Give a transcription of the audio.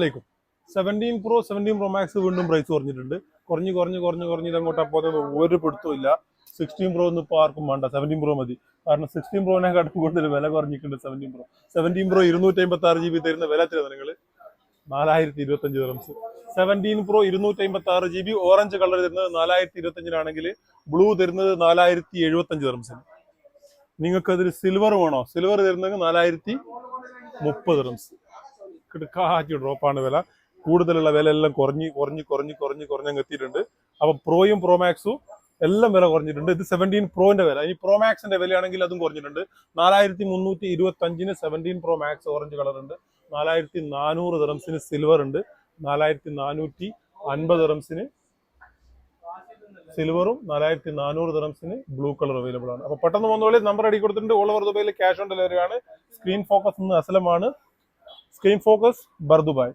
ലേക്കും 17 Pro വീണ്ടും price കുറഞ്ഞിട്ടുണ്ട്. കുറഞ്ഞ് ഇതങ്ങോട്ട് അപ്പോൾ ഒരു പിടുത്തവും ഇല്ല. 16 Pro ഒന്നും ഇപ്പോൾ ആർക്കും വേണ്ട, 17 Pro മതി. കാരണം 16 Pro കൂടുതൽ വില കുറഞ്ഞിട്ടുണ്ട് 17 Pro. 17 Pro 256 GB തരുന്ന വില എത്ര നിങ്ങൾ? 4025 dirhams. 17 Pro 256 GB orange colour തരുന്നത് 4025-നാണെങ്കിൽ ബ്ലൂ തരുന്നത് 4075 ദിർഹംസിന്. നിങ്ങൾക്ക് അതിൽ സിൽവർ വേണോ? സിൽവർ തരുന്നത് 4030 ദിർഹംസ്. കിടക്കാച്ചി ഡ്രോപ്പാണ് വില. കൂടുതലുള്ള വില എല്ലാം കുറഞ്ഞ് എത്തിയിട്ടുണ്ട്. അപ്പൊ പ്രോയും പ്രോ മാക്സും എല്ലാം വില കുറഞ്ഞിട്ടുണ്ട്. ഇത് 17 Proന്റെ വില. ഇനി പ്രോ മാക്സിന്റെ വിലയാണെങ്കിൽ അതും കുറഞ്ഞിട്ടുണ്ട്. 4325-ന് 17 Pro Max ഓറഞ്ച് കളർ ഉണ്ട്. 4400 ദിർഹംസിന് സിൽവർ ഉണ്ട്. 4450 ദിർഹംസിന് സിൽവറും 4400 ദിർഹംസിന് ബ്ലൂ കളർ അവൈലബിൾ ആണ്. അപ്പൊ പെട്ടെന്ന് പോകുന്ന നമ്പർ അടി കൊടുത്തിട്ടുണ്ട്. ഓൾ ഓവർ ദുബൈയിൽ ക്യാഷ് ഓൺ ഡെലിവറി ആണ്. സ്ക്രീൻ ഫോക്കസ് അസ്ലമാണ്. Screen focus Bur Dubai.